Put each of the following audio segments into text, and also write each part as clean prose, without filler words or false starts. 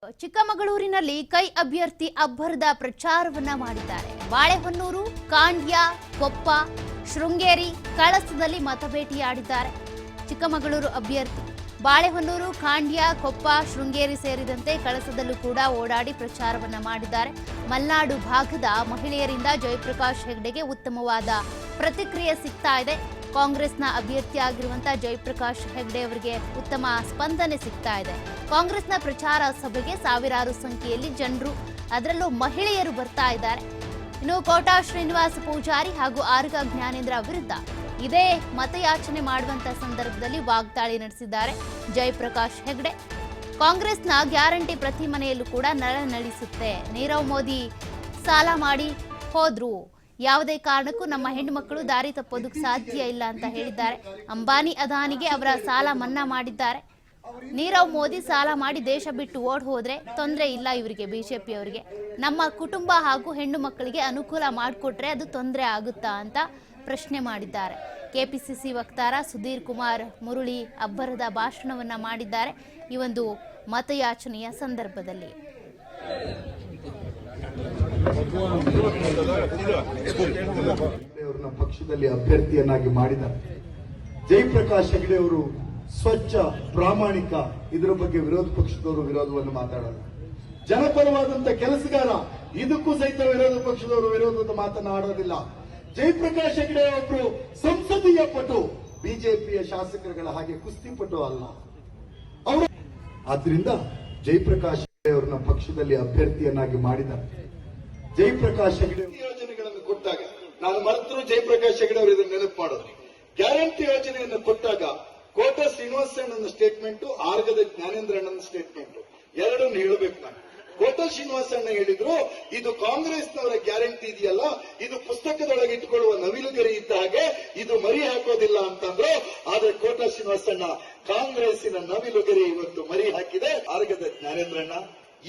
ಚಿಕ್ಕಮಗಳೂರಿನಲ್ಲಿ ಕೈ ಅಭ್ಯರ್ಥಿ ಅಬ್ಬರದ ಪ್ರಚಾರವನ್ನ ಮಾಡಿದ್ದಾರೆ. ಬಾಳೆಹೊನ್ನೂರು, ಕಾಂಡ್ಯ, ಕೊಪ್ಪ, ಶೃಂಗೇರಿ, ಕಳಸದಲ್ಲಿ ಮತಬೇಟೆಯಾಡಿದ್ದಾರೆ. ಚಿಕ್ಕಮಗಳೂರು ಅಭ್ಯರ್ಥಿ ಬಾಳೆಹೊನ್ನೂರು, ಕಾಂಡ್ಯ, ಕೊಪ್ಪ, ಶೃಂಗೇರಿ ಸೇರಿದಂತೆ ಕಳಸದಲ್ಲೂ ಕೂಡ ಓಡಾಡಿ ಪ್ರಚಾರವನ್ನ ಮಾಡಿದ್ದಾರೆ. ಮಲ್ನಾಡು ಭಾಗದ ಮಹಿಳೆಯರಿಂದ ಜಯಪ್ರಕಾಶ್ ಹೆಗ್ಡೆಗೆ ಉತ್ತಮವಾದ ಪ್ರತಿಕ್ರಿಯೆ ಸಿಗ್ತಾ ಇದೆ. ಕಾಂಗ್ರೆಸ್ನ ಅಭ್ಯರ್ಥಿಯಾಗಿರುವಂತಹ ಜಯಪ್ರಕಾಶ್ ಹೆಗ್ಡೆ ಅವರಿಗೆ ಉತ್ತಮ ಸ್ಪಂದನೆ ಸಿಗ್ತಾ ಇದೆ. ಕಾಂಗ್ರೆಸ್ನ ಪ್ರಚಾರ ಸಭೆಗೆ ಸಾವಿರಾರು ಸಂಖ್ಯೆಯಲ್ಲಿ ಜನರು, ಅದರಲ್ಲೂ ಮಹಿಳೆಯರು ಬರ್ತಾ ಇದ್ದಾರೆ. ಇನ್ನು ಕೋಟಾ ಶ್ರೀನಿವಾಸ ಪೂಜಾರಿ ಹಾಗೂ ಆರ್ಗ ಜ್ಞಾನೇಂದ್ರ ವಿರುದ್ಧ ಇದೇ ಮತಯಾಚನೆ ಮಾಡುವಂತ ಸಂದರ್ಭದಲ್ಲಿ ವಾಗ್ದಾಳಿ ನಡೆಸಿದ್ದಾರೆ ಜಯಪ್ರಕಾಶ್ ಹೆಗ್ಡೆ. ಕಾಂಗ್ರೆಸ್ನ ಗ್ಯಾರಂಟಿ ಪ್ರತಿ ಮನೆಯಲ್ಲೂ ಕೂಡ ನಳನಳಿಸುತ್ತೆ. ನೀರವ್ ಮೋದಿ ಸಾಲ ಮಾಡಿ ಹೋದ್ರು, ಯಾವುದೇ ಕಾರಣಕ್ಕೂ ನಮ್ಮ ಹೆಣ್ಣು ಮಕ್ಕಳು ದಾರಿ ತಪ್ಪೋದಕ್ಕೆ ಸಾಧ್ಯ ಇಲ್ಲ ಅಂತ ಹೇಳಿದ್ದಾರೆ. ಅಂಬಾನಿ ಅದಾನಿಗೆ ಅವರ ಸಾಲ ಮನ್ನಾ ಮಾಡಿದ್ದಾರೆ. ನೀರವ್ ಮೋದಿ ಸಾಲ ಮಾಡಿ ದೇಶ ಬಿಟ್ಟು ಓಡ್ ಹೋದ್ರೆ ತೊಂದರೆ ಇಲ್ಲ ಇವರಿಗೆ, ಬಿಜೆಪಿ ಅವರಿಗೆ. ನಮ್ಮ ಕುಟುಂಬ ಹಾಗೂ ಹೆಣ್ಣು ಮಕ್ಕಳಿಗೆ ಅನುಕೂಲ ಮಾಡಿಕೊಟ್ರೆ ಅದು ತೊಂದರೆ ಆಗುತ್ತಾ ಅಂತ ಪ್ರಶ್ನೆ ಮಾಡಿದ್ದಾರೆ. ಕೆಪಿಸಿಸಿ ವಕ್ತಾರ ಸುಧೀರ್ ಕುಮಾರ್ ಮುರುಳಿ ಅಬ್ಬರದ ಭಾಷಣವನ್ನ ಮಾಡಿದ್ದಾರೆ ಈ ಒಂದು ಮತಯಾಚನೆಯ ಸಂದರ್ಭದಲ್ಲಿ. ಅವರನ್ನ ಪಕ್ಷದಲ್ಲಿ ಅಭ್ಯರ್ಥಿಯನ್ನಾಗಿ ಮಾಡಿದ್ದಾರೆ. ಜಯಪ್ರಕಾಶ್ ಹೆಗ್ಡೆ ಅವರು ಸ್ವಚ್ಛ, ಪ್ರಾಮಾಣಿಕ. ಇದರ ಬಗ್ಗೆ ವಿರೋಧ ಪಕ್ಷದವರು ವಿರೋಧವನ್ನು ಮಾತಾಡಲ್ಲ. ಜನಪರವಾದಂತ ಕೆಲಸಗಾರ, ಇದಕ್ಕೂ ಸಹಿತ ವಿರೋಧ ಪಕ್ಷದವರು ವಿರೋಧದ ಮಾತನಾಡೋದಿಲ್ಲ. ಜಯಪ್ರಕಾಶ್ ಹೆಗ್ಡೆ ಒಬ್ರು ಸಂಸದೀಯ ಪಟು, ಬಿಜೆಪಿಯ ಶಾಸಕರುಗಳ ಹಾಗೆ ಕುಸ್ತಿಪಟು ಅಲ್ಲ ಅವರು. ಆದ್ರಿಂದ ಜಯಪ್ರಕಾಶ್ ಹೆಗ್ಡೆ ಅವರನ್ನ ಪಕ್ಷದಲ್ಲಿ ಅಭ್ಯರ್ಥಿಯನ್ನಾಗಿ ಮಾಡಿದ್ದಾರೆ. ಜಯಪ್ರಕಾಶ್ ಹೆಗ್ಡೆ ಯೋಜನೆಗಳನ್ನು ಕೊಟ್ಟಾಗ, ನಾನು ಮರೆತರೂ ಜಯಪ್ರಕಾಶ್ ಹೆಗ್ಡೆ ಅವರು ಇದನ್ನು ನೆನಪು ಮಾಡೋದು. ಗ್ಯಾರಂಟಿ ಯೋಜನೆಯನ್ನು ಕೊಟ್ಟಾಗ ಕೋಟಾ ಶ್ರೀನಿವಾಸಣ್ಣನ ಸ್ಟೇಟ್ಮೆಂಟ್, ಆರ್ಗದ ಜ್ಞಾನೇಂದ್ರ ಅಣ್ಣನ ಸ್ಟೇಟ್ಮೆಂಟ್ ಎರಡನ್ನು ಹೇಳಬೇಕು. ನಾನು ಕೋಟಾ ಶ್ರೀನಿವಾಸಣ್ಣ ಹೇಳಿದ್ರು, ಇದು ಕಾಂಗ್ರೆಸ್ನವರ ಗ್ಯಾರಂಟಿ ಇದೆಯಲ್ಲ, ಇದು ಪುಸ್ತಕದೊಳಗೆ ಇಟ್ಕೊಳ್ಳುವ ನವಿಲುಗರಿ ಇದ್ದ ಹಾಗೆ, ಇದು ಮರಿ ಹಾಕೋದಿಲ್ಲ ಅಂತಂದ್ರು. ಆದ್ರೆ ಕೋಟಾ ಶ್ರೀನಿವಾಸಣ್ಣ ಕಾಂಗ್ರೆಸ್ಸಿನ ನವಿಲುಗರಿ ಇವತ್ತು ಮರಿ ಹಾಕಿದೆ. ಆರ್ಗದ ಜ್ಞಾನೇಂದ್ರಣ್ಣ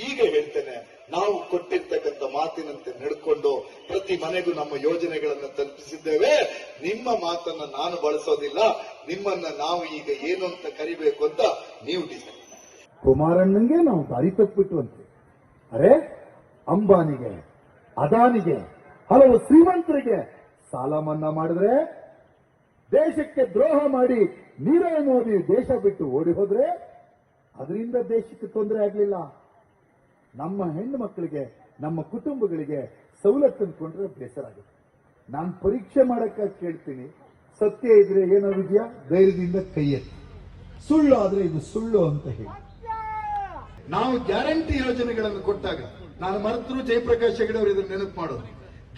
ಈಗ ಹೇಳ್ತೇನೆ, ನಾವು ಕೊಟ್ಟಿರ್ತಕ್ಕಂಥ ಮಾತಿನಂತೆ ನಡ್ಕೊಂಡು ಪ್ರತಿ ಮನೆಗೂ ನಮ್ಮ ಯೋಜನೆಗಳನ್ನು ತಲುಪಿಸಿದ್ದೇವೆ. ನಿಮ್ಮ ಮಾತನ್ನ ನಾನು ಬಳಸೋದಿಲ್ಲ, ನಿಮ್ಮನ್ನ ನಾವು ಈಗ ಏನು ಅಂತ ಕರಿಬೇಕು ಅಂತ ನೀವು ಡಿಸೈಡ್. ಕುಮಾರಣ್ಣಂಗೆ ನಾವು ದಾರಿ ತಪ್ಪಿಟ್ಟುವಂತೆ, ಅರೆ ಅಂಬಾನಿಗೆ, ಅದಾನಿಗೆ, ಹಲವು ಶ್ರೀಮಂತರಿಗೆ ಸಾಲ ಮನ್ನಾ ಮಾಡಿದ್ರೆ, ದೇಶಕ್ಕೆ ದ್ರೋಹ ಮಾಡಿ ನೀರವ್ ಮೋದಿ ದೇಶ ಬಿಟ್ಟು ಓಡಿ ಹೋದ್ರೆ ಅದರಿಂದ ದೇಶಕ್ಕೆ ತೊಂದರೆ ಆಗಲಿಲ್ಲ. ನಮ್ಮ ಹೆಣ್ಣು ಮಕ್ಕಳಿಗೆ, ನಮ್ಮ ಕುಟುಂಬಗಳಿಗೆ ಸವಲತ್ತು ಅಂದ್ಕೊಂಡ್ರೆ ಬೇಸರ ಆಗುತ್ತೆ. ನಾನು ಪರೀಕ್ಷೆ ಮಾಡಕ್ಕಾಗಿ ಕೇಳ್ತೀನಿ, ಸತ್ಯ ಇದ್ರೆ ಏನೋ ವಿದ್ಯಾ ಧೈರ್ಯದಿಂದ ಕೈ ಎತ್ತಿ, ಸುಳ್ಳು ಆದ್ರೆ ಇದು ಸುಳ್ಳು ಅಂತ ಹೇಳಿ. ನಾವು ಗ್ಯಾರಂಟಿ ಯೋಜನೆಗಳನ್ನು ಕೊಟ್ಟಾಗ, ನಾನು ಮರೆತರೂ ಜಯಪ್ರಕಾಶ್ ಹೆಗ್ಡೆ ಅವರು ಇದನ್ನು ನೆನಪು ಮಾಡೋದು.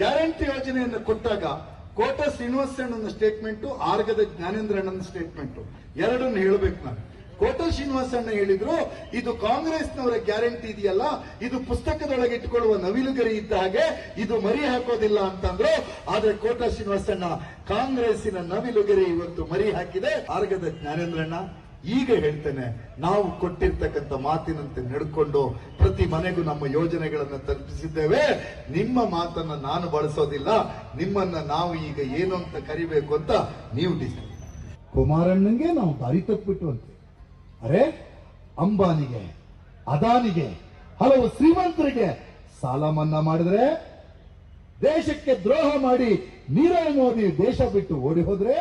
ಗ್ಯಾರಂಟಿ ಯೋಜನೆಯನ್ನು ಕೊಟ್ಟಾಗ ಕೋಟಾ ಶ್ರೀನಿವಾಸಣ್ಣನ ಸ್ಟೇಟ್ಮೆಂಟ್, ಆರ್ಗದ ಜ್ಞಾನೇಂದ್ರ ಅಣ್ಣನ ಸ್ಟೇಟ್ಮೆಂಟ್ ಎರಡನ್ನು ಹೇಳಬೇಕು. ನಾನು ಕೋಟಾ ಶ್ರೀನಿವಾಸಣ್ಣ ಹೇಳಿದ್ರು, ಇದು ಕಾಂಗ್ರೆಸ್ನವರ ಗ್ಯಾರಂಟಿ ಇದೆಯಲ್ಲ, ಇದು ಪುಸ್ತಕದೊಳಗೆ ಇಟ್ಕೊಳ್ಳುವ ನವಿಲುಗರಿ ಇದ್ದ ಹಾಗೆ, ಇದು ಮರಿ ಹಾಕೋದಿಲ್ಲ ಅಂತಂದ್ರು. ಆದ್ರೆ ಕೋಟಾ ಶ್ರೀನಿವಾಸಣ್ಣ ಕಾಂಗ್ರೆಸ್ಸಿನ ನವಿಲುಗರಿ ಇವತ್ತು ಮರಿ ಹಾಕಿದೆ. ಆರ್ಗದ ಜ್ಞಾನೇಂದ್ರಣ್ಣ ಈಗ ಹೇಳ್ತೇನೆ, ನಾವು ಕೊಟ್ಟಿರ್ತಕ್ಕಂಥ ಮಾತಿನಂತೆ ನಡ್ಕೊಂಡು ಪ್ರತಿ ಮನೆಗೂ ನಮ್ಮ ಯೋಜನೆಗಳನ್ನು ತಲುಪಿಸಿದ್ದೇವೆ. ನಿಮ್ಮ ಮಾತನ್ನ ನಾನು ಬಳಸೋದಿಲ್ಲ, ನಿಮ್ಮನ್ನ ನಾವು ಈಗ ಏನು ಅಂತ ಕರಿಬೇಕು ಅಂತ ನೀವು ಡಿಸೈಡ್. ಕುಮಾರಣ್ಣಂಗೆ ನಾವು ದಾರಿ ತಪ್ಪಿಟ್ಟುವಂತೆ, ಅರೆ ಅಂಬಾನಿಗೆ, ಅದಾನಿಗೆ, ಹಲವು ಶ್ರೀಮಂತರಿಗೆ ಸಾಲ ಮನ್ನಾ ಮಾಡಿದ್ರೆ, ದೇಶಕ್ಕೆ ದ್ರೋಹ ಮಾಡಿ ನೀರವ್ ಮೋದಿ ದೇಶ ಬಿಟ್ಟು ಓಡಿ ಹೋದ್ರೆ